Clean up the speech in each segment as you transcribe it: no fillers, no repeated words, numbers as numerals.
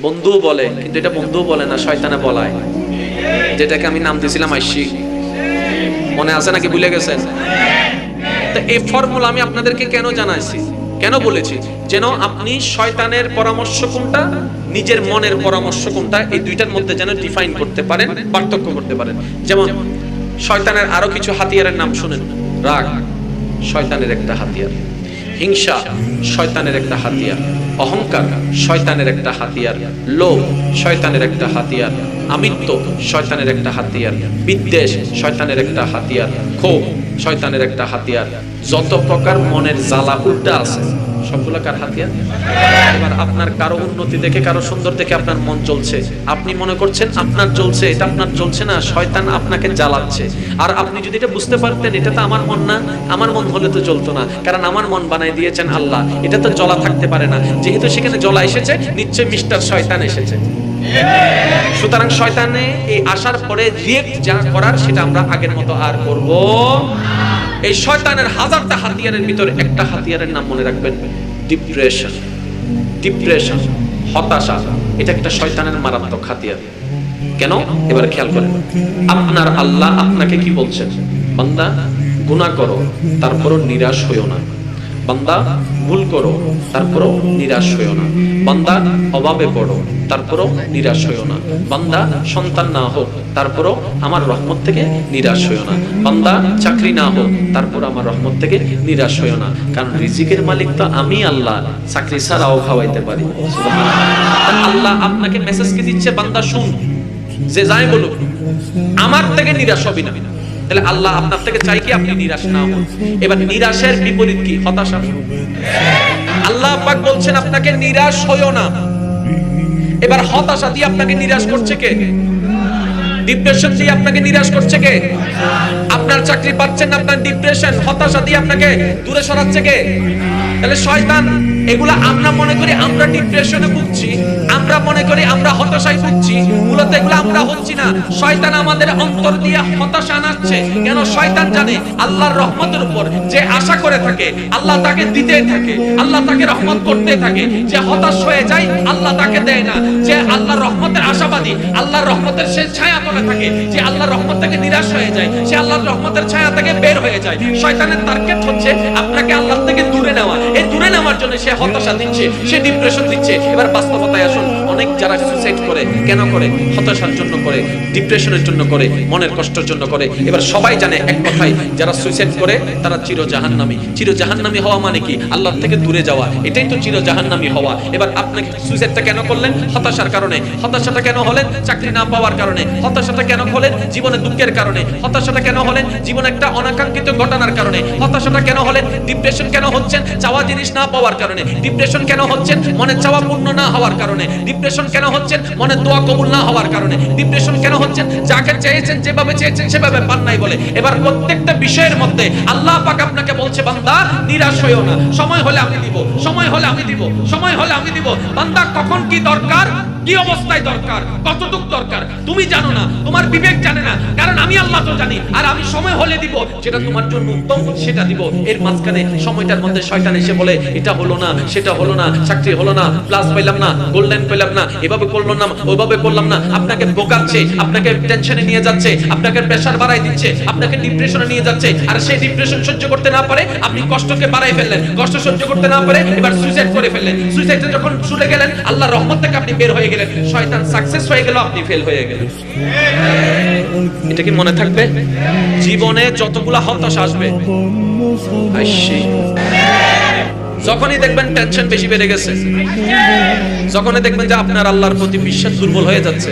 বন্ধু বলে, কিন্তু এটা বন্ধু বলে না, শয়তানে বলায়, যেটাকে আমি নাম দিয়েছিলাম আইসি। মনে আছে নাকি ভুলে গেছেন? তো এই ফর্মুলা আমি আপনাদেরকে কেন জানাইছি, কেন বলেছি? যেন আপনি শয়তানের পরামর্শ কোনটা, নিজের মনের পরামর্শ কোনটা, এই দুইটার মধ্যে যেন ডিফাইন করতে পারেন, পার্থক্য করতে পারেন। যেমন শয়তানের আরো কিছু হাতিয়ারের নাম শুনেন। রাগ শয়তানের একটা হাতিয়ার, হিংসা শয়তানের একটা হাতিয়ার, অহংকার শয়তানের একটা হাতিয়ার, লোভ শয়তানের একটা হাতিয়ার, আমিত্ব শয়তানের একটা হাতিয়ার, বিদ্বেষ শয়তানের একটা হাতিয়ার, ক্ষোভ শয়তানের একটা হাতিয়ার। যত প্রকার মনের জ্বালা উল্টা আছে সবগুলা কার হাতিয়ার? এবার আপনার কারো উন্নতি দেখে, কারো সুন্দর দেখে আপনার মন জ্বলছে, আপনি মনে করছেন আপনার জ্বলছে, এটা আপনার জ্বলছে না, শয়তান আপনাকে জ্বালাচ্ছে। আর আপনি যদি এটা বুঝতে পারতেন এটা তো আমার মন না, আমার মন হলে তো জ্বলতো না, কারণ আমার মন বানাই দিয়েছেন আল্লাহ, এটা তো জ্বলা থাকতে পারে না। যেহেতু সেখানে জ্বলা এসেছে, নিশ্চয় মিস্টার শয়তান এসেছে। সুতরাং শয়তানে এই আসার পরে রিয়েক্ট যা করার সেটা আমরা আগের মতো আর করব। এই শয়তানের হাজারটা হাতিয়ারের ভিতরে একটা হাতিয়ারের নাম মনে রাখবেন, ডিপ্রেশন। ডিপ্রেশন, হতাশা, এটা একটা শয়তানের মারাত্মক হাতিয়ার। কেন? এবার খেয়াল করেন, আপনার আল্লাহ আপনাকে কি বলছেন? বান্দা গুনাহ করো, তারপরও নিরাশ হইও না। বান্দা ভুল করো, তারপরও নিরাশ হইও না। বান্দা অভাবে পড়ো, তারপরও নিরাশ হইও না। বান্দা সন্তান না হোক, তারপরও আমার রহমত থেকে নিরাশ হইও না। বান্দা চাকরি না হোক, তারপর আমার রহমত থেকে নিরাশ হইও না, কারণ রিজিকের মালিক তো আমি আল্লাহ, চাকরি ছাড়াও খাওয়াইতে পারি। আল্লাহ আপনাকে মেসেজ কি দিচ্ছে? বান্দা শুন, যে যাই বলুক আমার থেকে নিরাশ হবি না। তাহলে আল্লাহ আপনার থেকে চাই কি আপনি নিরাশ না হন। এবার নিরাশের বিপরীত কি? হতাশা। আল্লাহ পাক বলছেন আপনাকে নিরাশ হইও না। এবার হতাশা দিয়ে আপনাকে নিরাশ করছে কে? ডিপ্রেশন দিয়ে আপনাকে নিরাশ করছে কে? আপনার চাকরি পাচ্ছেন না, আপনার ডিপ্রেশন, হতাশা দিয়ে আপনাকে দূরে সরাচ্ছে কে? তাহলে শয়তান, এগুলা আমরা মনে করি আমরা ডিপ্রেশনে ভুগছি, আমরা মনে করি আমরা হতাশায় ভুগছি, মূলত এগুলো আমরা হচ্ছি না। শয়তান আমাদের অন্তর দিয়ে হতাশা আনাচ্ছে। কেন? শয়তান জানে আল্লাহর রহমতের উপর যে আশা করে থাকে আল্লাহ তাকে দিতে থাকে, আল্লাহ তাকে রহমত করতে থাকে। যে হতাশ হয়ে যায় আল্লাহ তাকে দেয় না। যে আল্লাহর রহমতের আশাবাদী, আল্লাহর রহমতের সে ছায়া করে থাকে, যে আল্লাহর রহমত থেকে নিরাশ হয়ে যায়, সে আল্লাহর রহমতের ছায়া থেকে বের হয়ে যায়। শয়তানের টার্গেট হচ্ছে আপনাকে আল্লাহ থেকে দূরে নেওয়া। এই দূরে নেওয়ার জন্য সে হতাশা দিচ্ছে, সে ডিপ্রেশন দিচ্ছে। এবার বাস্তবতায় আসুন, অনেক যারা সুসাইড করে কেন করে? হতাশার জন্য করে, ডিপ্রেশনের জন্য করে, মনের কষ্টের জন্য করে। এবার সবাই জানে এক কথাই, যারা সুসাইড করে তারা চির জাহান্নামী। চির জাহান্নামী হওয়া মানে কি? আল্লাহর থেকে দূরে যাওয়া, এটাই তো চির জাহান্নামী হওয়া। এবার আপনি সুসাইডটা কেন করলেন? হতাশার কারণে। হতাশাটা কেন হলেন? চাকরি না পাওয়ার কারণে। হতাশাটা কেন হলেন? জীবনে দুঃখের কারণে। হতাশাটা কেন হলেন? জীবনে একটা অনাকাঙ্ক্ষিত ঘটনার কারণে। হতাশাটা কেন হলেন? ডিপ্রেশন কেন হচ্ছেন? চাওয়া জিনিস না পাওয়ার কারণে। ডিপ্রেশন কেন হচ্ছেন? মনের চাওয়া পূর্ণ না হওয়ার কারণে। ডিপ্রেশন কেন হচ্ছেন? মনের দোয়া কবুল না হওয়ার কারণে। ডিপ্রেশন কেন হচ্ছেন? যাকে চেয়েছেন, যেভাবে চেয়েছেন সেভাবে পান নাই বলে। এবার প্রত্যেকটা বিষয়ের মধ্যে আল্লাহ পাক আপনাকে বলছে, বান্দা নিরাশ হইও না, সময় হলে আমি দিব, সময় হলে আমি দিব, সময় হলে আমি দিব। বান্দা কখন কি দরকার, কি অবস্থায় দরকার, কতটুক দরকার তুমি জানো না, তোমার বিবেক জানে না, কারণ আমি আল্লাহ তো জানি। আর আমি সময় হলে দিব, যেটা তোমার জন্য উত্তম সেটা দিব। এর মাঝখানে সময়টার মধ্যে শয়তান এসে বলে এটা হলো না, সেটা হলো না, চাকরি হলো না, প্লাস পাইলাম না, গোল্ডেন পেলাম না, এভাবে করলাম না, ওইভাবে করলাম না, আপনাকে বোকাচ্ছে, আপনাকে টেনশনে নিয়ে যাচ্ছে, আপনাকে প্রেসার বাড়াই দিচ্ছে, আপনাকে ডিপ্রেশনে নিয়ে যাচ্ছে। আর সেই ডিপ্রেশন সহ্য করতে না পারে আপনি কষ্টকে বাড়াই ফেললেন, কষ্ট সহ্য করতে না পারে এবার সুইসাইড করে ফেললেন। সুইসাইডে যখন ছুটে গেলেন আল্লাহর রহমত থেকে আপনি বের হয়ে গেলেন, শয়তান সাকসেস হয়ে গেল, আপনি ফেল হয়ে গেলেন। এটা কি মনে থাকবে? জীবনে যতগুলা হতাশা আসবে, যখনই দেখবেন টেনশন বেশি বেড়ে গেছে, যখনই দেখবেন যে আপনার আল্লাহর প্রতি বিশ্বাস দুর্বল হয়ে যাচ্ছে,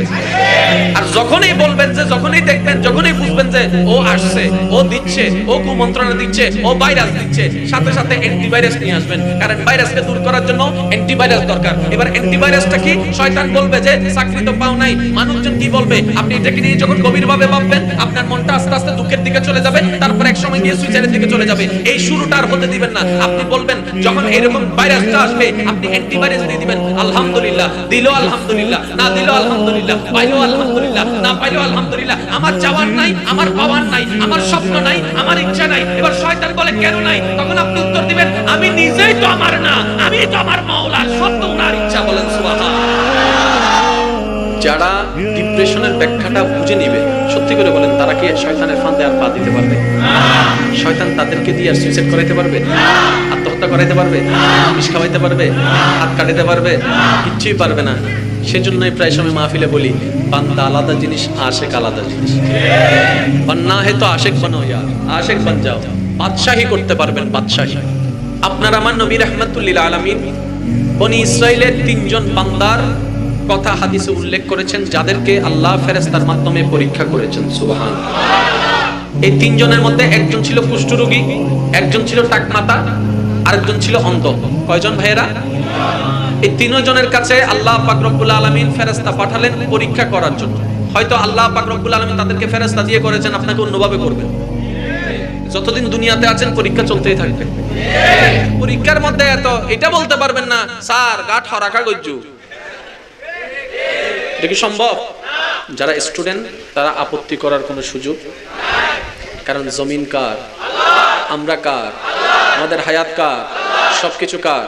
আর যখনই বলবেন যে, যখনই দেখবেন, যখনই বুঝবেন যে ও আসছে, ও দিচ্ছে, ও কুমন্ত্রণা দিচ্ছে, ও ভাইরাস দিচ্ছে, সাথে সাথে অ্যান্টিভাইরাস নিয়ে আসবেন, কারণ ভাইরাসকে দূর করার জন্য অ্যান্টিভাইরাস দরকার। এবার অ্যান্টিভাইরাসটা কি? শয়তান বলবে যে চাকরি তো পাও নাই, মানুষজন কি বলবে, আপনি এটাকে নিয়ে যখন গভীরভাবে ভাববেন আপনার মনটা আস্তে আস্তে দুঃখের দিকে চলে যাবে, তারপর এক সময় গিয়ে সুইসাইডের দিকে চলে যাবে। এই শুরুটা আর হতে দিবেন না। আপনি বলবেন যখন এরকম ভাইরাসটা আসবে আপনি অ্যান্টিভাইরাস দিয়ে দিবেন, আলহামদুলিল্লাহ, দিলো আলহামদুলিল্লাহ, না দিলো আলহামদুলিল্লাহ, পাইলো আলহামদুলিল্লাহ, না পাইলো আলহামদুলিল্লাহ। আমার চাওয়ার নাই, আমার পাওয়ার নাই, আমার স্বপ্ন নাই, আমার ইচ্ছা নাই। এবার শয়তান বলে কেন নাই? তখন আপনি উত্তর দিবেন, আমি নিজেই তো আমার না, আমি তো আমার মাওলার, সব তো ওনার ইচ্ছা। বলেন সুবহানাল্লাহ। যারা ডিপ্রেশনের ব্যাখ্যাটা বুঝে নিবে, সত্যি করে বলেন, তারা কি শয়তানের ফাঁদে আর পা দিতে পারবে? শয়তান তাদেরকে দিয়ে আর সুইসাইড করাইতে পারবে? আত্মহত্যা করাইতে পারবে? বিষ খাওয়াইতে পারবে? হাত কাটাইতে পারবে? কিচ্ছুই পারবে না। সেজন্যই প্রায় সময় মাহফিলে বলি, বান্দা আলাদা জিনিস, আশেক আলাদা জিনিস। বান্না হে তো আশেক বানো ইয়ার, আশেক বান যাও। বাদশাহী করতে পারবেন, বাদশাহী। আপনার আমার নবী রাহমাতুল লিল আলামিন বনি ইসরাইলের 3 জন বান্দার কথা হাদিসে উল্লেখ করেছেন, যাদেরকে আল্লাহ ফেরেশতার মাধ্যমে পরীক্ষা করেছেন। সুবহানাল্লাহ। এই 3 জনের মধ্যে একজন ছিল কুষ্ঠরোগী, একজন ছিল টাকমাতা, আরেকজন ছিল অন্ধ। কয়জন ভাইয়েরা? এই 3 জনের কাছে আল্লাহ পাক রব্বুল আলামিন ফেরেশতা পাঠালেন পরীক্ষা করার জন্য। হয়তো আল্লাহ পাক রব্বুল আলামিন তাদেরকে ফেরেশতা দিয়ে করেছেন, আপনাকে অন্যভাবে করবেন। যতদিন দুনিয়াতে আছেন পরীক্ষা চলতেই থাকবে। পরীক্ষার মধ্যে এত এটা বলতে পারবেন না, স্যার গাঠ হরাকা গজ্জু। এটা কি সম্ভব? যারা স্টুডেন্ট তারা আপত্তি করার কোনো সুযোগ, কারণ জমিন কার, আমরা কার, আমাদের হায়াত কার, সবকিছু কার।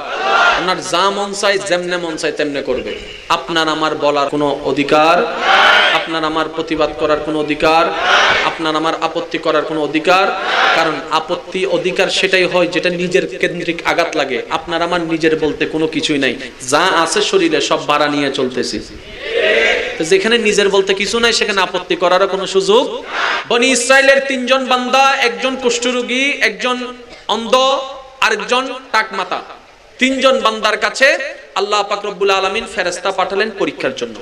আপনার যা মন চাই, যেমনে মন চাই তেমনে করবে। আপনার আমার বলার কোনো অধিকার, আপনার আমার প্রতিবাদ করার কোনো অধিকার, আপনার আমার আপত্তি করার কোনো অধিকার। কারণ আপত্তি অধিকার সেটাই হয় যেটা নিজের কেন্দ্রিক আঘাত লাগে। আপনার আমার নিজের বলতে কোনো কিছুই নাই, যা আছে শরীরে সব ভাড়া নিয়ে চলতেছি। যেখানে নিজের বলতে কিছু নাই, সেখানে আপত্তি করারও কোনো সুযোগ। বনি ইসরাইলের 3 জন বান্দা, একজন কুষ্ঠরোগী, একজন অন্ধ, আরেকজন টাকমাতা। 3 জন বান্দার কাছে আল্লাহ পাক রব্বুল আলামিন ফেরেশতা পাঠালেন পরীক্ষার জন্য।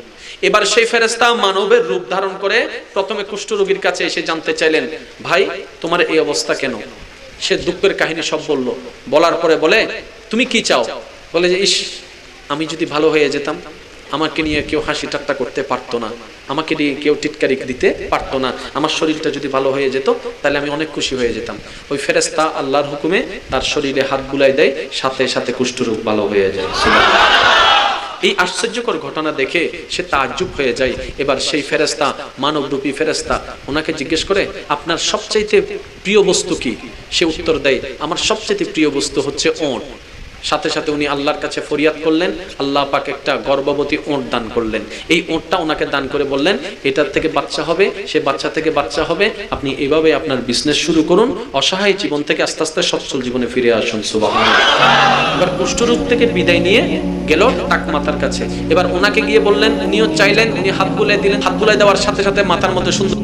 এবার সেই ফেরেশতা মানবের রূপ ধারণ করে প্রথমে কুষ্ঠরোগীর কাছে এসে জানতে চাইলেন, ভাই তোমার এই অবস্থা কেন? সে দুঃখের কাহিনী সব বলল। বলার পরে বলে, তুমি কি চাও? বলে যে, ইস, আমি যদি ভালো হয়ে যেতাম, আমাকে নিয়ে কেউ হাসি ঠাট্টা করতে পারতো না, আমাকে নিয়ে কেউ টিটকারি দিতে পারতো না, আমার শরীরটা যদি ভালো হয়ে যেত তাহলে আমি অনেক খুশি হয়ে যেতাম। ওই ফেরেশতা আল্লাহর হুকুমে তার শরীরে হাত বুলাই দেয়, সাথে সাথে কুষ্ঠরোগ ভালো হয়ে যায়। এই আশ্চর্যকর ঘটনা দেখে সে তাজ্জুব হয়ে যায়। এবার সেই ফেরেশতা, মানবরূপী ফেরেশতা, ওনাকে জিজ্ঞেস করে, আপনার সবচাইতে প্রিয় বস্তু কি? সে উত্তর দেয়, আমার সবচাইতে প্রিয় বস্তু হচ্ছে ওট। সাথে সাথে উনি আল্লাহর কাছে ফরিয়াদ করলেন, আল্লাহ পাক একটা গর্ভবতী ওট দান করলেন। এই ওটটা ওনাকে দান করে বললেন, এটার থেকে বাচ্চা হবে, সে বাচ্চা থেকে বাচ্চা হবে, আপনি এইভাবে আপনার বিজনেস শুরু করুন, অসহায় জীবন থেকে আস্তে আস্তে সচ্ছল জীবনে ফিরে আসুন। সুবহানাল্লাহ। এবার কুষ্ঠরোগ থেকে বিদায় নিয়ে গেল টাকমাতার কাছে। এবার ওনাকে গিয়ে বললেন, উনিও চাইলেন, উনি হাত বুলাই দিলেন। হাত বুলাই দেওয়ার সাথে সাথে মাথার মধ্যে সুন্দর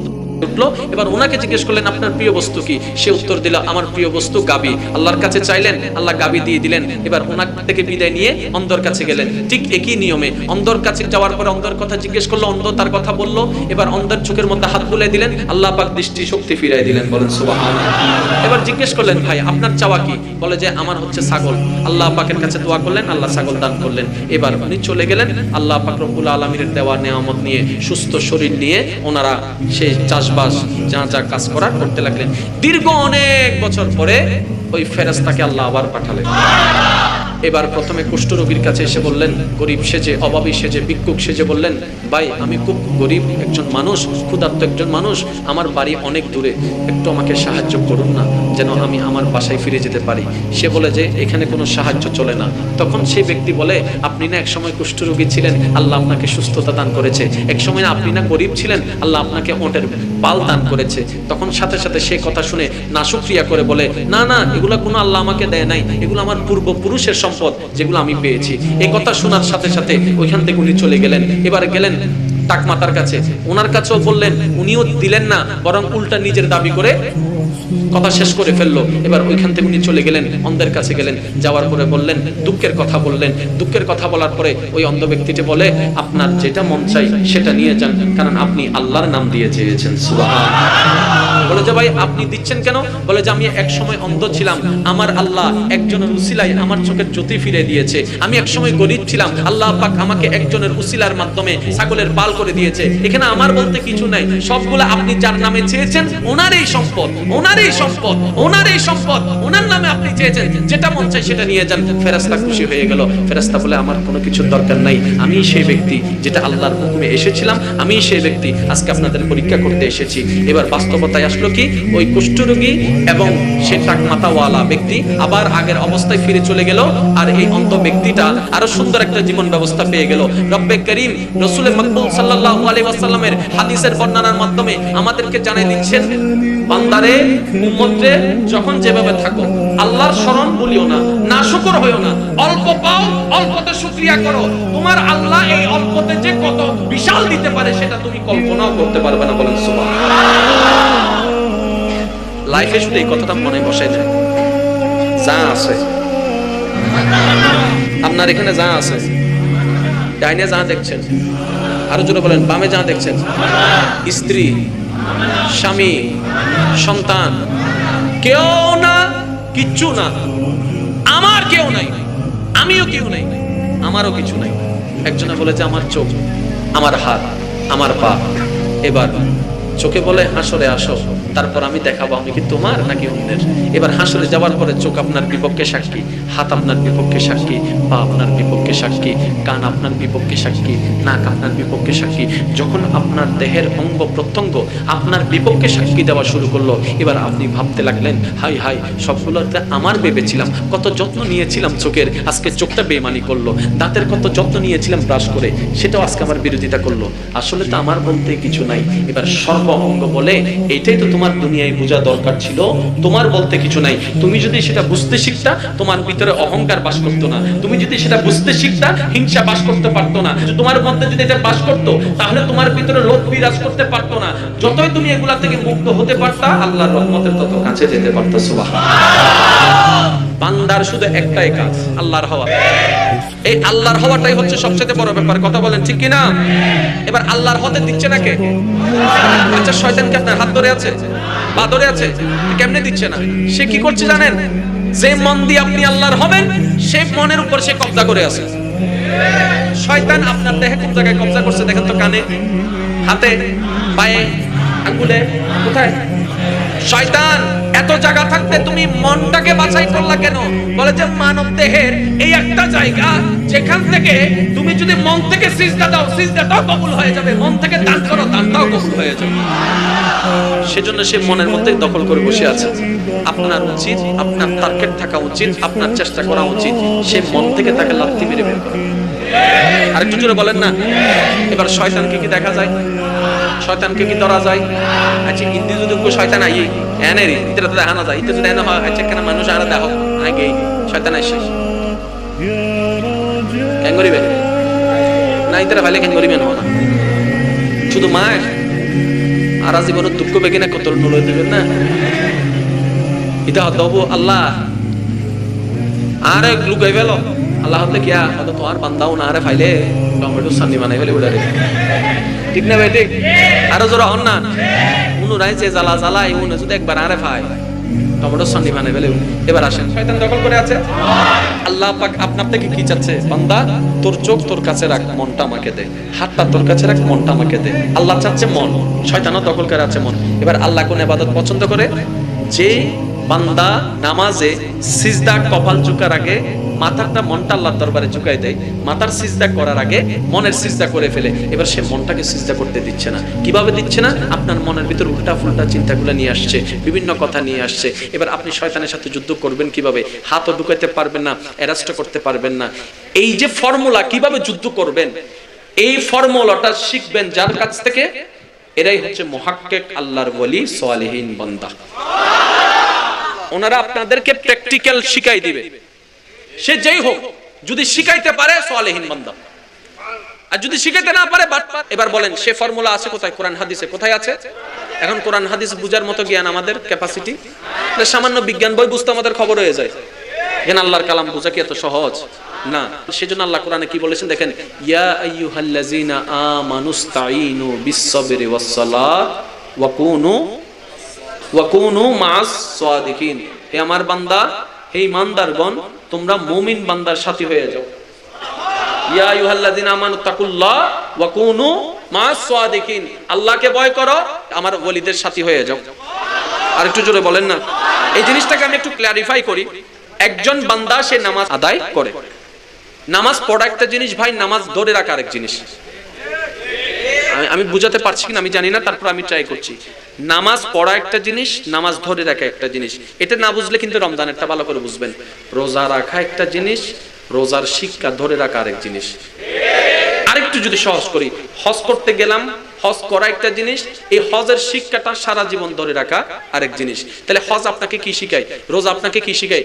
উঠলো। এবার ওনাকে জিজ্ঞেস করলেন, আপনার প্রিয় বস্তু কি? সে উত্তর দিল, আমার প্রিয় বস্তু গাবি। আল্লাহর কাছে চাইলেন, আল্লাহ গাবি দিয়ে দিলেন। এবার ওনার থেকে বিদায় নিয়ে অন্ধর কাছে গেলেন। ঠিক একই নিয়মে অন্ধর কাছে যাওয়ার পরে অন্ধর কথা জিজ্ঞেস করলো, অন্ধ তার কথা বললো। এবার অন্ধের চোখের মধ্যে হাত বুলাই দিলেন, আল্লাহ পাক দৃষ্টি শক্তি ফিরাই দিলেন। বলেন সুবহানাল্লাহ। এবার জিজ্ঞেস করলেন, ভাই আপনার চাওয়া কি? বলে যে, আমার হচ্ছে ছাগল। আল্লাহ পাকের কাছে দোয়া করলেন, আল্লাহ ছাগল দান করলেন। এবার উনি চলে গেলেন। আল্লাহ পাক রব্বুল আলামিনের দেওয়া নেয়ামত নিয়ে, সুস্থ শরীর নিয়ে ওনারা সেই চাষবাস যা যা কাজ করার করতে লাগলেন। দীর্ঘ অনেক বছর পরে ওই ফেরেশতাকে আল্লাহ আবার পাঠালেন। এবার প্রথমে কুষ্ঠরোগীর কাছে এসে বললেন, গরিব সেজে, অভাবী সেজে, ভিক্ষুক সেজে বললেন, ভাই আমি খুব গরিব একজন মানুষ, ক্ষুধার্ত একজন মানুষ, আমার বাড়ি অনেক দূরে, একটু আমাকে সাহায্য করুন না, যেন আমি আমার বাসায় ফিরে যেতে পারি। সে বলে যে, এখানে কোনো সাহায্য চলে না। তখন সেই ব্যক্তি বলে, আপনি না একসময় কুষ্ঠরোগী ছিলেন, আল্লাহ আপনাকে সুস্থতা দান করেছে। একসময় আপনি না গরিব ছিলেন, আল্লাহ আপনাকে ওটের পাল দান করেছে। তখন সাথে সাথে সে কথা শুনে নাশুকরিয়া করে বলে, না না, এগুলো কোনো আল্লাহ আমাকে দেয় নাই, এগুলো আমার পূর্বপুরুষের সম্পদ, যেগুলো আমি পেয়েছি। এই কথা শোনার সাথে সাথে ওইখান থেকে উনি চলে গেলেন। এবার গেলেন টাকমাতার কাছে, ওনার কাছেও বললেন, উনিও দিলেন না, বরং উল্টা নিজের দাবি করে কথা শেষ করে ফেললো। এবার ওইখান থেকে উনি চলে গেলেন, অন্ধের কাছে গেলেন। যাওয়ার পরে বললেন, দুঃখের কথা বললেন। দুঃখের কথা বলার পরে ওই অন্ধ ব্যক্তিটি বলে, আপনার যেটা মন চাই সেটা নিয়ে যান, কারণ আপনি আল্লাহর নাম দিয়ে চেয়েছেন। সুবহানাল্লাহ। বলে যে, ভাই আপনি দিচ্ছেন কেন? বলে যে, আমি এক সময় অন্ধ ছিলাম, আমার আল্লাহ একজনের উসিলায় আমার চোখের জ্যোতি ফিরে দিয়েছে। আমি এক সময় গরিব ছিলাম, আল্লাহ পাক আমাকে একজনের উসিলার মাধ্যমে ছাগলের পাল করে দিয়েছে। এখানে আমার বলতে কিছু নাই, সবগুলো আপনি যার নামে চেয়েছেন ওনারই সম্পদ, ওনারই সম্পদ, ওনার এই সম্পদ, ওনার নামে আপনি চেয়েছেন, যেটা মন চাই সেটা নিয়ে যান। ফেরেশতা খুশি হয়ে গেল। ফেরেশতা বলে আমার কোনো কিছুর দরকার নাই, আমি সেই ব্যক্তি যেটা আল্লাহর হুকুমে এসেছিলাম, আমি সেই ব্যক্তি, আজকে আপনাদের পরীক্ষা করতে এসেছি। এবার বাস্তবতায় আসলো কি, ওই কুষ্ঠরোগী এবং সে টাকমাথাওয়ালা ব্যক্তি আবার আগের অবস্থায় ফিরে চলে গেল, আর এই অন্ধ ব্যক্তিটা আরো সুন্দর একটা জীবন ব্যবস্থা পেয়ে গেল। রব্বে করিম রাসূল মাকবুল সাল্লাল্লাহু আলাইহি ওয়াসাল্লামের হাদিসের বর্ণনার মাধ্যমে আমাদেরকে জানিয়ে দিচ্ছেন, বান্দারে, উম্মতরে, যখন যেভাবে থাকো আল্লাহর শরণ ভুলিও না, নাশুকর হইও না। অল্প পাও, অল্পতে শুকরিয়া করো। তোমার আল্লাহ এই অল্পতে যে কত বিশাল দিতে পারে সেটা তুমি কল্পনাও করতে পারবে না। বলেন সুবহানাল্লাহ। লাইফে শুধু এই কথাটা মনে বসাই দেন, যা আছে আপনার এখানে, যা আছে, ডাইনে যা দেখছেন, আরো জোরে বলেন, বামে যা দেখছেন, স্ত্রী, স্বামী, সন্তান, কেউ না, কিচ্ছু না। আমার কেউ নাই, আমিও কেউ নাই, আমারও কিছু নাই। একজনে বলেছে আমার চোখ, আমার হাত, আমার পা। এবার চোখে বলে হাসরে আসো, তারপর আমি দেখাবো আমি কি তোমার নাকি অন্যের। এবার হাসরে যাওয়ার পরে চোখ আপনার বিপক্ষে সাক্ষী, হাত আপনার বিপক্ষে সাক্ষী, পা আপনার বিপক্ষে সাক্ষী, কান আপনার বিপক্ষে সাক্ষী, নাক আপনার বিপক্ষে সাক্ষী। যখন আপনার দেহের অঙ্গ প্রত্যঙ্গ আপনার বিপক্ষে সাক্ষী দেওয়া শুরু করলো, এবার আপনি ভাবতে লাগলেন, হাই হাই, সবগুলোতে আমার ভেবেছিলাম, কত যত্ন নিয়েছিলাম চোখের, আজকে চোখটা বেইমানি করলো। দাঁতের কত যত্ন নিয়েছিলাম ব্রাশ করে, সেটাও আজকে আমার বিরোধিতা করলো। আসলে তো আমার বলতে কিছু নাই। এবার সর্ব অঙ্গ বলে, এইটাই তো তোমার দুনিয়ায় বোঝা দরকার ছিল, তোমার বলতে কিছু নাই। তুমি যদি সেটা বুঝতে শিখতা, তোমার ভিতরে অহংকার বাস করতো না। তুমি যদি সেটা বুঝতে শিখতা, হিংসা বাস করতে পারতো না। তোমার মধ্যে যদি এটা বাস করতো, তাহলে তোমার ভিতরে লোভ বিরাজ করতে পারতো না। যতই তুমি এগুলা থেকে মুক্ত হতে পারতা, আল্লাহর রহমতের তত কাছে যেতে পারতা। সুবহানাল্লাহ। বান্দার শুধু একটাই কাজ, আল্লাহর হওয়া। এই আল্লাহর হওয়াটাই হচ্ছে সবচেয়ে বড় ব্যাপার। কথা বলেন ঠিক কিনা? এবার আল্লাহর হতে দিচ্ছে না কে? আচ্ছা, শয়তান কি আপনার হাত ধরে আছে, পা ধরে আছে? কেমনে দিচ্ছে না? সে কি করছে জানেন? যে মন দিয়ে আপনি আল্লাহর হবেন, সেই মনের উপর সে কব্জা করে আছে। শয়তান আপনার দেহে কোন জায়গায় কব্জা করছে দেখেন তো? কানে, হাতে, পায়ে, আঙ্গুলে, কোথায়? শয়তান এত জায়গা থাকতে তুমি মনটাকে বাছাই করলা কেন? বলে যে মানব দেহের এই একটা জায়গা যেখান থেকে তুমি যদি মন থেকে সিজদা দাও, সিজদাটাও কবুল হয়ে যাবে, মন থেকে দান করো, দানটাও কবুল হয়ে যাবে। সেজন্য সে মনের মধ্যে দখল করে বসে আছে। আপনার উচিত, আপনার টার্গেট থাকা উচিত, আপনার চেষ্টা করা উচিত সে মন থেকে তাকে লাথি মেরে বের করা। আরেকটু জোরে বলেন না। এবার শয়তানকে কি দেখা যায়? শয়তানকে কি ধরা যায়? আচ্ছা, হিন্দি যদি কেউ শয়তান আই এনেরি ইতরা তো দেখানো যায়, ইতরা যদি এনে হয়, আচ্ছা কেন মানুষ আর দেখো আগে শয়তান আইসে কেন করিবে না? ইতরা ভালে কেন করিবে না? শুধু মায়ের আর জীবনের দুঃখ বেগে না কত নলে দেবেন না? এটা হবো আল্লাহ আরে লুকাই ফেলো। আল্লাহ হতে কিয়া হয়তো তোমার বান্দাও না আরে ফাইলে টমেটো সান্নি বানাই ফেলে উড়ারে। ঠিক না ভাই? ঠিক। আরো জোরে হন না। উনুরাই যে জ্বালা জ্বালাই, উনি যদি একবার আরে ফাই টমেটো সান্নি বানাই ফেলে। এবার আসেন, শয়তান দখল করে আছে। আল্লাহ পাক আপনার থেকে কি চাচ্ছে? বান্দা, তোর চোখ তোর কাছে রাখ, মনটা আমাকে দে। হাতটা তোর কাছে রাখ, মনটা আমাকে দে। আল্লাহ চাচ্ছে মন, শয়তানও দখল করে আছে মন। এবার আল্লাহ কোন ইবাদত পছন্দ করে? যে বান্দা নামাজে সিজদা কপাল ঝুঁকার আগে মাথাটা, মনটা আল্লাহর দরবারে ঝুঁকাই দেয়, মাথার সিজদা করার আগে মনের সিজদা করে ফেলে। এবার সে মনটাকে সিজদা করতে দিচ্ছে না। কিভাবে দিচ্ছে না? আপনার মনের ভিতর উল্টা ফুলটা চিন্তাগুলো নিয়ে আসছে, বিভিন্ন কথা নিয়ে আসছে। এবার আপনি শয়তানের সাথে যুদ্ধ করবেন কিভাবে? হাতও ঢুকাইতে পারবেন না, অ্যারেস্ট করতে পারবেন না। এই যে ফর্মুলা, কিভাবে যুদ্ধ করবেন, এই ফর্মুলাটা শিখবেন যার কাছ থেকে, এরাই হচ্ছে মুহাক্কিক, আল্লাহর ওলি, সালেহিন বান্দা। ওনারা আপনাদেরকে প্র্যাকটিক্যাল শিখাই দিবে। সে যেই হোক, যদি শিখাইতে পারে সালেহিন বান্দা, আর যদি শিখাইতে না পারে বাটপার। এবার বলেন, সে ফর্মুলা আছে কোথায়? কোরআন হাদিসে। কোথায় আছে? এখন কোরআন হাদিস বুঝার মতো জ্ঞান আমাদের ক্যাপাসিটি? সামান্য বিজ্ঞান বই বুঝতে আমাদের খবর হয়ে যায়। এখানে আল্লাহর কালাম বোঝা কি এত সহজ না? সেজন্য আল্লাহ কোরআনে কি বলেছেন দেখেন, ইয়া আইয়ুহাল্লাযিনা আমানুস্তাঈনু বিস-সাবরি ওয়াস-সালাত ওয়া কুনু মা'আস সাদিকিন। হে আমার বান্দা, হে ঈমানদারগণ, তোমরা মুমিন বান্দার সাথী হয়ে যাও। ইয়া আইয়ুহাল্লাযিনা আমানুত্তাকুল্লাহ ওয়া কুনু মা'আস সাদিকিন। আল্লাহকে ভয় করো, আমার ওলিদের সাথী হয়ে যাও। আর একটু জোরে বলেন না। এই জিনিসটাকে আমি একটু ক্লারিফাই করি। একজন বান্দা সে নামাজ আদায় করে, নামাজ পড়া একটা জিনিস ভাই, নামাজ ধরে রাখা আরেক জিনিস। আমি বুঝাতে পারছি কিনা আমি জানি না, তারপর আমি ট্রাই করছি। নামাজ পড়া একটা জিনিস, নামাজ ধরে রাখা একটা জিনিস। এটা না বুঝলে কিন্তু রমজানেরটা ভালো করে বুঝবেন। রোজা রাখা একটা জিনিস, রোজার শিক্ষা ধরে রাখা আরেক জিনিস। আরেকটু যদি সহজ করি, হজ করতে গেলাম, হজ করা একটা জিনিস, এই হজের শিক্ষাটা সারা জীবন ধরে রাখা আরেক জিনিস। তাহলে হজ আপনাকে কি শিখায়, রোজা আপনাকে কি শিখায়?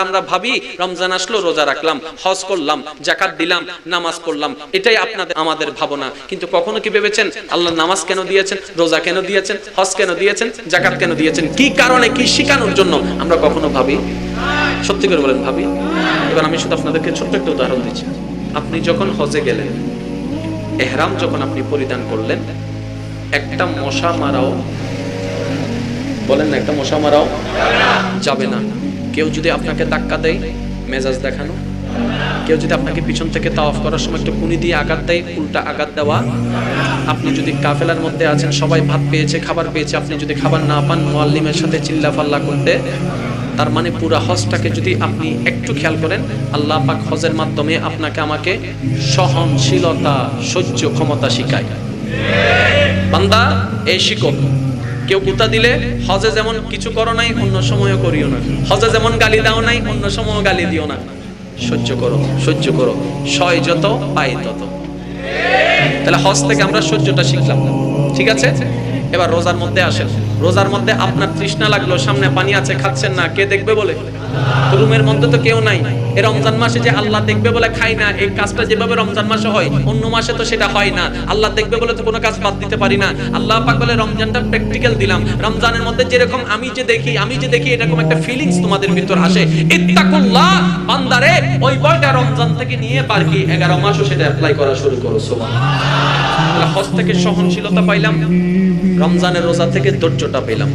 আমরা ভাবি রমজান আসলো রোজা রাখলাম, হজ করলাম, যাকাত দিলাম, নামাজ পড়লাম, এটাই আমাদের ভাবনা। কিন্তু কখনো কি ভেবেছেন আল্লাহ নামাজ কেন দিয়েছেন, রোজা কেন দিয়েছেন, হজ কেন দিয়েছেন, যাকাত কেন দিয়েছেন, কি কারণে, কি শিখানোর জন্য? আমরা কখনো ভাবি? সত্যি করে বলেন ভাবি? এবার আমি শুধু আপনাদেরকে ছোট্ট একটা উদাহরণ দিচ্ছি। আপনি যখন হজে গেলেন, এহরাম যখন আপনি পরিধান করলেন, একটা মশা মারাও, বলেন না, একটা মশা মারাও যাবে না। কেউ যদি আপনাকে ধাক্কা দেয়, মেজাজ দেখানো। কেউ যদি আপনাকে পিছন থেকে তাওয়াফ করার সময় একটা কুনি দিয়ে আঘাত দেয়, উল্টা আঘাত দেওয়া। আপনি যদি কাফেলার মধ্যে আছেন, সবাই ভাত পেয়েছে, খাবার পেয়েছে, আপনি যদি খাবার না পান, মুআল্লিমের সাথে চিল্লাফাল্লা করতে। তার মানে পুরা হজটাকে যদি আপনি একটু খেয়াল করেন, আল্লাহ পাক হজের মাধ্যমে আপনাকে আমাকে সহনশীলতা, সহ্য ক্ষমতা শিখায়। বান্দা এই শিখো, কেউ গুতা দিলে হজে যেমন কিছু করো নাই, অন্য সময়ও করিও না। হজে যেমন গালি দাও নাই, অন্য সময়ও গালি দিও না। সহ্য করো, সহ্য করো, সয় যত পাই তত। তাহলে হজ থেকে আমরা সহ্যটা শিখলাম, ঠিক আছে? এবার রোজার মধ্যে আসেন। রোজার মধ্যে আপনার তৃষ্ণা লাগলো, সামনে পানি আছে, খাচ্ছেন না, কে দেখবে বলে? রুমের মধ্যে তো কেউ নাই। এই রমজান মাসে যে আল্লাহ দেখবে বলে খাই না, এই কাজটা যেভাবে রমজান মাসে হয়, অন্য মাসে তো সেটা হয় না। আল্লাহ দেখবে বলে তো কোনো কাজ বাদ দিতে পারি না। আল্লাহ পাক বলে রমজানটা প্র্যাকটিক্যাল দিলাম। রমজানের মধ্যে যেরকম আমি যে দেখি এরকম একটা ফিলিংস তোমাদের ভিতর আসে। ইত্তাকুল্লাহ, বান্দারে ওই বয়টা রমজান থেকে নিয়ে বাকি 11 মাসও সেটা অ্যাপ্লাই করা শুরু করো। সুবহানাল্লাহ। হজ থেকে সহনশীলতা পাইলাম, রমজানের রোজা থেকে ধৈর্যটা পেলাম।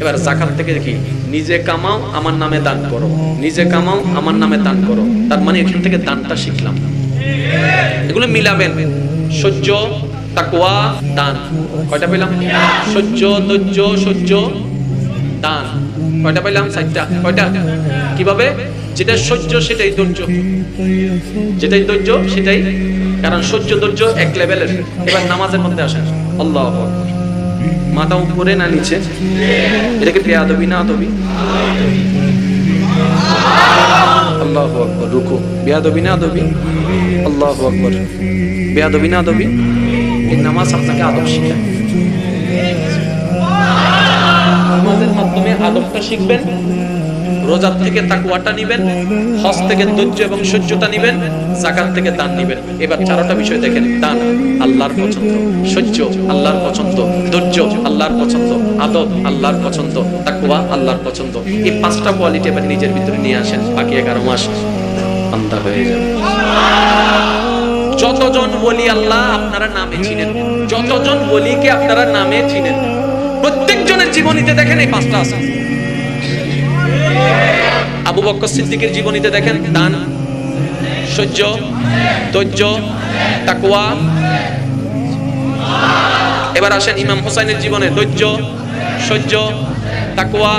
এবার যাকাত থেকে কি, নিজে কামাও আমার নামে দান করো, নিজে কামাও আমার নামে দান করো। তার মানে এখান থেকে দানটা শিখলাম। এগুলো মিলাবেন, সহ্য, তাকওয়া, দান। কয়টা পেলাম? সহ্য, ধৈর্য, সহ্য, দান। কয়টা পেলাম? 4টা। কয়টা? কিভাবে? যেটা সহ্য সেটাই ধৈর্য, যেটাই ধৈর্য সেটাই, কারণ সহ্য ধৈর্য এক লেভেলের। এবার নামাজের মধ্যে আসেন। আল্লাহু আকবার। মাথা উপরে না নিচে? এটাকে বেয়াদবি না আদবি? আল্লাহু আকবার। রুকু বেয়াদবি না আদবি? আল্লাহু আকবার। বেয়াদবি না আদবি? এই নামাজ আপনাকে আদব শিখায়। নামাজের মাধ্যমে আদবটা শিখবেন, রোজা থেকে তাকওয়াটা নিবেন, হজ থেকে ধৈর্য এবং সহ্যটা নিবেন, যাকাত থেকে দান নিবেন। এবার 4টা বিষয় দেখেন। দান আল্লাহর পছন্দ, সহ্য আল্লাহর পছন্দ, ধৈর্য আল্লাহর পছন্দ, আদব আল্লাহর পছন্দ, তাকওয়া আল্লাহর পছন্দ। এই 5টা কোয়ালিটি এবার নিজের ভিতরে নিয়ে আসেন, বাকি 11 মাস বান্দা হয়ে যাবে। যতজন ওলি আল্লাহ আপনারা নামে চিনেন, যতজন ওলিকে আপনারা নামে চিনেন, প্রত্যেকজনের জীবনীতে দেখেন এই 5টা আছে। আবু বকর সিদ্দিকের জীবনীতে দেখেন দান, সহ্য, ধৈর্য, তাকওয়া। এবার আসেন ইমাম হুসাইনের জীবনে ধৈর্য, সহ্য, তাকওয়া,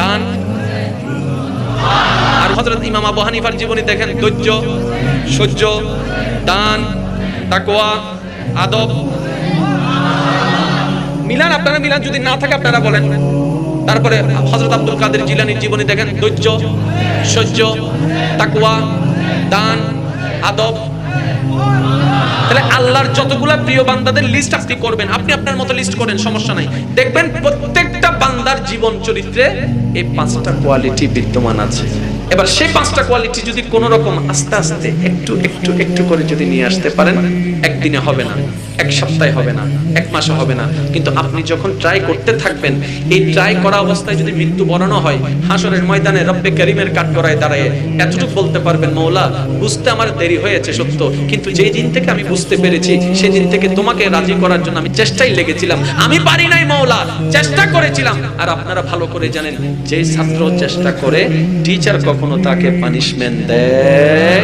দান। আর হযরত ইমাম আবু হানিফার জীবনী দেখেন ধৈর্য, সহ্য, দান, তাকওয়া, আদব। মিলান, আপনারা মিলান, যদি না থাকে আপনারা বলেন। তারপরে হযরত আব্দুল কাদের জিলানীর জীবনী দেখেন ধৈর্য, সহ্য, তাকওয়া, দান, আদব। তাহলে আল্লাহর যতগুলা প্রিয় বান্দাদের লিস্ট আপনি করবেন, আপনি আপনার মতো লিস্ট করেন, সমস্যা নাই। দেখবেন প্রত্যেকটা বান্দার জীবন চরিত্রে এই 5টা কোয়ালিটি বিদ্যমান আছে। এবার সেই 5টা কোয়ালিটি যদি কোনো রকম আস্তে আস্তে একটু একটু একটু করে যদি নিয়ে আসতে পারেন, একদিনে হবে না, এক সপ্তাহে হবে না, এক মাসে হবে না, কিন্তু আপনি যখন ট্রাই করতে থাকবেন, এই ট্রাই করা অবস্থায় যদি মৃত্যু বরণও হয়, হাসরের ময়দানে রব্বে করিমের কাঠগড়ায় দাঁড়ায় এতটুকু বলতে পারবেন, মওলা বুঝতে আমার দেরি হয়েছে সত্য, কিন্তু যেই দিন থেকে আমি বুঝতে পেরেছি সেই দিন থেকে তোমাকে রাজি করার জন্য আমি চেষ্টাই লেগেছিলাম, আমি পারি নাই মওলা, চেষ্টা করেছিলাম। আর আপনারা ভালো করে জানেন, যে ছাত্র চেষ্টা করে টিচার কখনো তাকে পানিশমেন্ট দেয়।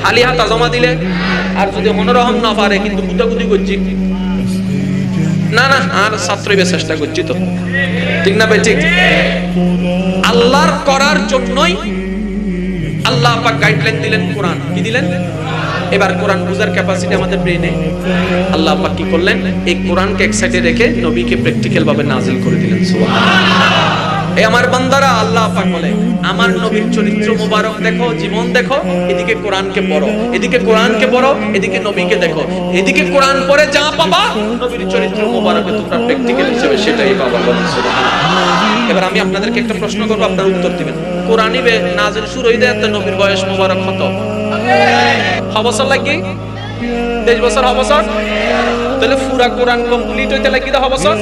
খালি হাত জমা দিলে আর যদি মনোরহম না পারে, কিন্তু গুতাগুতি করছি না না আর ছাত্রই চেষ্টা করছি তো, ঠিক না ভাই? ঠিক। আল্লাহর করার জন্যই আল্লাহ পাক গাইডলাইন দিলেন, কোরআন কি দিলেন? এবার কোরআন বুঝার ক্যাপাসিটি আমাদের ব্রেনে। আল্লাহ পাক কি করলেন? এই কোরআনকে এক সাইডে রেখে নবীকে প্র্যাকটিক্যাল ভাবে নাজিল করে দিলেন। সুবহানাল্লাহ। এই আমার বান্দারা, আল্লাহ পাক বলে আমার নবীর চরিত্র মোবারক দেখো, জীবন দেখো, এদিকে কোরআনকে পড়ো, এদিকে কোরআনকে পড়ো, এদিকে নবীকে দেখো, এদিকে কোরআন পড়ে যা পাবা নবীর চরিত্র মোবারকে তোমরা প্র্যাকটিক্যাল হিসেবে সেটাই পাবা। সুবহানাল্লাহ। এবার আমি আপনাদেরকে একটা প্রশ্ন করব, আপনারা উত্তর দিবেন। কোরআনই নাজিল শুরু হইতে এত নবীর বয়স মোবারক কত? বছর লাগি? 23 বছর বছর? তাহলে পুরা কোরআন কমপ্লিট হইতে লাগি 10 বছর?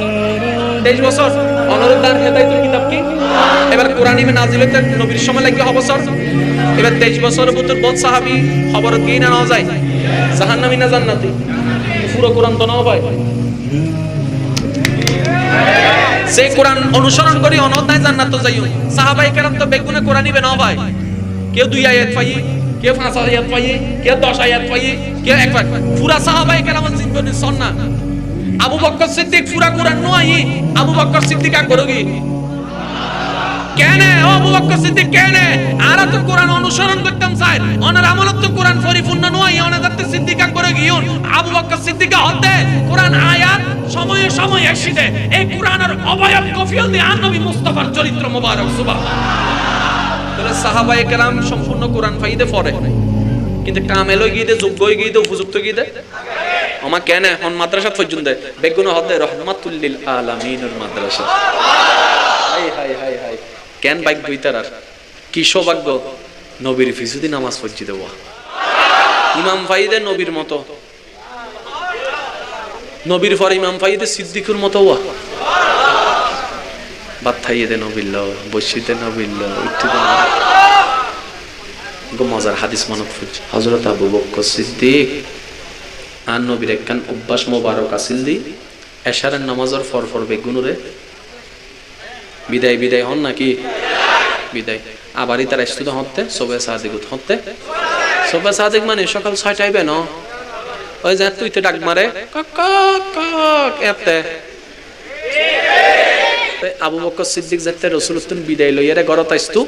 23 বছর। অনুরুদ্ধার হেদায়েতুল কিতাব কি? এবার কোরআন ইবে নাজিল হইতে নবীর সময় লাগি বছর। এবার 23 বছরের ভিতর বহুত সাহাবী খবর কি না নাও যায়, জাহান্নামী না জান্নাতি? পুরো কোরআন তো নাও ভাই। সেই কোরআন অনুসরণ করি অনদায় জান্নাত যাইও। সাহাবায়ে কেরাম তো বেগুনে কোরআন ইবে নাও ভাই। কেউ 2 আয়াত পাই, কেউ 5 আয়াত পাই, কেউ 10 আয়াত পাই, কেউ এক পাই। পুরা সাহাবায়ে কেরামের জীবনে সন্না। আবু বকর সিদ্দিক পুরা কোরআন নয়, আবু বকর সিদ্দিক আকরগি কেন? আবু বকর সিদ্দিক কেন? আরা তো কোরআন অনুসরণ করতাম চাই, ওনার আমলত তো কোরআন পরিপূর্ণ নয়, ওনাদের সিদ্দিক আকরগি। আবু বকর সিদ্দিক হতে কোরআন আয়াত সময়ে সময়ে এসেছে। এই কোরআনের অবয়ব কফিল দিয়ে নবী মুস্তাফার চরিত্র মোবারক। সুবহানাল্লাহ। তাহলে সাহাবায়ে কেরাম সম্পূর্ণ কোরআন ফাইদে পড়ে, কিন্তু কামেল গিয়ে দে, যোগ্য গিয়ে দে, উপযুক্ত গিয়ে দে আমার কেন এখন মাদ্রাসা পর্যন্ত বেগুন হতে রহমাতুল লিল আলামিনের মাদ্রাসা। হাই হাই হাই হাই, কেন ভাগ্য ইতার কি সৌভাগ্য নবীর ফিসুদি নামাজ পড়ছি দেওয়া, ইমাম ফাইদে নবীর মতো, নবীর পর ইমাম ফাইদে সিদ্দিকুর মতো ওয়া বাদ থাইয়ে দে নবিল্ল, বসিতে নবিল্ল, উঠতে মজার হাদিস মনত পড়ছে। হযরত আবু বকর সিদ্দিক আর নবীর একখান অভ্যাস মোবারক আছিল দি এশারের নামাজের ফর বেগুনুরে বিদায় বিদায় হন নাকি বিদায় আবারই তার স্তুত হতে সবে সাদিক হতে। সবে সাদিক মানে সকাল 6টায় বেন ওই যে তুইতে ডাক মারে কক কক এতে আবু বকর সিদ্দিক যাতে রাসূলুল্লাহ বিদায় লইয়ারে ঘরত আইস্তু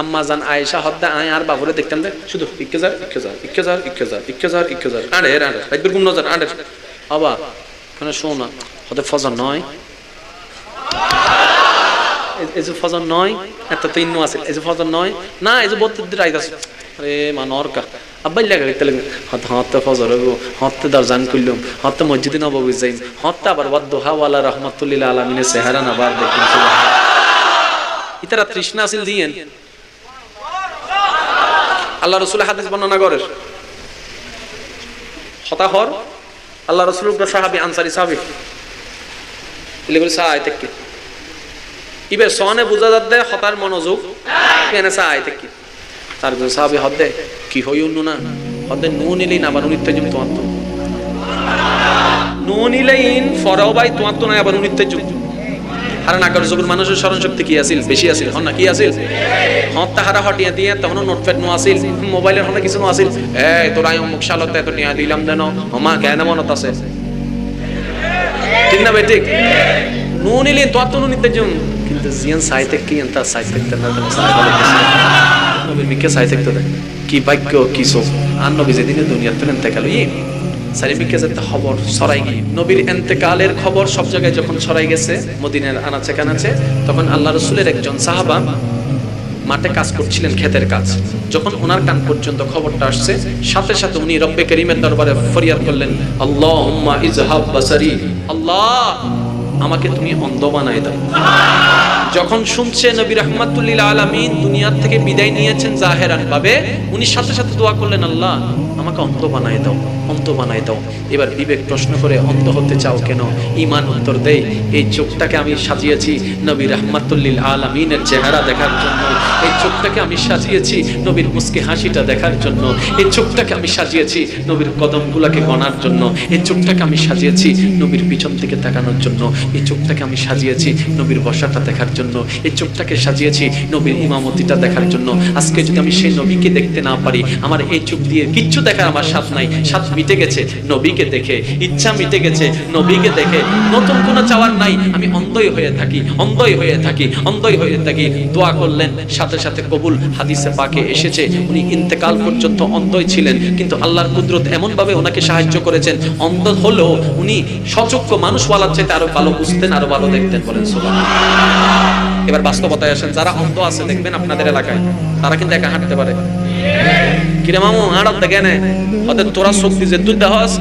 আম্মা জান আয়েশা হদ্দা আয় আর বাবুরে দেখতাম দে শুধু 1000 আরে একবার গুণ নজর আরে বাবা কোন শোনা হতে ফজর নয়, এই যে ফজর নয় এত তো ইন্নু আছে, এই যে ফজর নয় না, এই যে 32 রাত আছে। আরে মানরকা আব্বাই লাগা গেল হতে ফজর হইব, হতে দরজান কইলাম, হতে মসজিদে নববী যাইম, হতে আবার ওয়াদুহা ওয়ালা রাহমাতুল লিল আলামিনের চেহারা না বার দেখুন। সুবহানাল্লাহ। ইতারা তৃষ্ণা আছিল দিয়েন আল্লাহ রাসূল হাদিস বর্ণনা করেন হতা হর আল্লাহ রাসূলের সাহাবী আনসারী সাহাবী এগুলো সাহায় থেকে ইবে সনে বুঝা যাচ্ছে হতার মনোযোগ কেন সাহায় থেকে তার সাহাবী হদে কি হই উন্নু না হদে নুন ইলিন আবার উনিত্তাজুম তোমার তো নুন ইলাইন ফরাও ভাই তোমার তো না আবার উনিত্তাজুম। কারণ আগের যুগের মানুষের স্মরণ শক্তি কি আছিল? বেশি আছিল। হন না কি আছিল? হত তাহারা হটিয়া দিয়ে তখন নোটপ্যাড নো আছিল, মোবাইলের হনে কিছু নো আছিল। এই তোরা অমুক শালত এত নিয়া দিলাম দেন ওমা কেন মনত আছে ঠিক না ভাই? ঠিক নুন ইলিন তোমার তো উনিত্তাজুম, কিন্তু জিয়ান সাইতে কি এন্তা সাইতে না নবীর মিকে সাইতে তো কি ভাগ্য কি সব আর নবী যেদিনে দুনিয়ার থেকে ইন্তেকাল হই সারি মিকে যেতে খবর ছড়াই গিয়ে নবীর ইন্তেকালের খবর সব জায়গায় যখন ছড়াই গেছে মদিনার আনাচে কানাচে, তখন আল্লাহ রাসূলের একজন সাহাবা মাঠে কাজ করছিলেন, ক্ষেতের কাজ। যখন ওনার কান পর্যন্ত খবরটা আসছে সাথে সাথে উনি রব্বে করিমের দরবারে ফরিয়াদ করলেন, আল্লাহুম্মা ইজহাব বাসারি, আল্লাহ আমাকে তুমি অন্ধ বানাই দাও। যখন শুনছে নবী রাহমাতুল লিল আলামিন দুনিয়া থেকে বিদায় নিয়েছেন জাহেরান ভাবে, উনি সাথে সাথে দোয়া করলেন, আল্লাহ আমাকে অন্ধ বানাই দাও, অন্ধ বানাই দাও। এবার বিবেক প্রশ্ন করে অন্ধ হতে চাও কেন? ঈমান উত্তর দেয়, এই চোখটাকে আমি সাজিয়েছি নবী রাহমাতুল লিল আলামিনের চেহারা দেখার জন্য, এই চোখটাকে আমি সাজিয়েছি নবীর মুস্কি হাসিটা দেখার জন্য, এই চোখটাকে আমি সাজিয়েছি নবীর কদমগুলোকে গণার জন্য, এই চোখটাকে আমি সাজিয়েছি নবীর পিছন থেকে তাকানোর জন্য, এই চোখটাকে আমি সাজিয়েছি নবীর বসাটা দেখার জন্য, এই চোখটাকে সাজিয়েছি নবীর ইমামতিটা দেখার জন্য। আজকে যদি আমি সেই নবীকে দেখতে না পারি, আমার এই চোখ দিয়ে কিচ্ছু দেখা দেখার আমার স্বাদ নাই, স্বাদ মিটে গেছে নবীকে দেখে, ইচ্ছা মিটে গেছে নবীকে দেখে, নতুন কোনো চাওয়ার নাই। আমি অন্ধই হয়ে থাকি, অন্ধই হয়ে থাকি, অন্ধই হয়ে থাকি। দোয়া করলেন, সাথে সাথে কবুল। হাদিসে পাকে এসেছে উনি ইন্তেকাল পর্যন্ত অন্ধই ছিলেন, কিন্তু আল্লাহর কুদরত এমন ভাবে ওনাকে সাহায্য করেছেন, অন্ধ হলেও উনি সচক্ষু মানুষওয়ালার চাইতে আরো ভালো বুঝতেন, আরো ভালো দেখতেন। বলেন সুবহানাল্লাহ। এবার বাস্তবতায় আসেন, যারা অন্ধ আছে দেখবেন আপনাদের এলাকায়, তারা কিন্তু একা হাঁটতে পারে। কিরে মামু হাঁটার দেখে নে, ওদের তোরা শক্তি যে তুই দেহস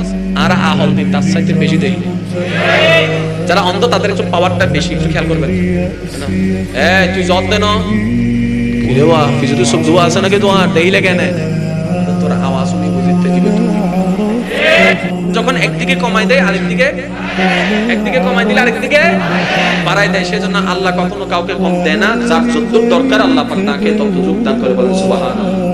আর আহল দিন তার চাইতে বেশি দেই। যারা অন্ধ তাদের একটু পাওয়ারটা বেশি, একটু খেয়াল করবেন। এই তুই জল দেন, কিরে ওয়া কিছু সব জুয়া আছে নাকি তোমার দেইলে কেন, তোরা আওয়াজ শুনি বুঝতে দিবে। যখন একদিকে কমাই দেয় আরেকদিকে, একদিকে কমাই দিলে আরেকদিকে বাড়াই দেয়। সেজন্য আল্লাহ কখনো কাউকে কম দেয় না, যার যতটুকু দরকার আল্লাহ পাক তাকে তত যোগদান করে। বলেন সুবহানাল্লাহ।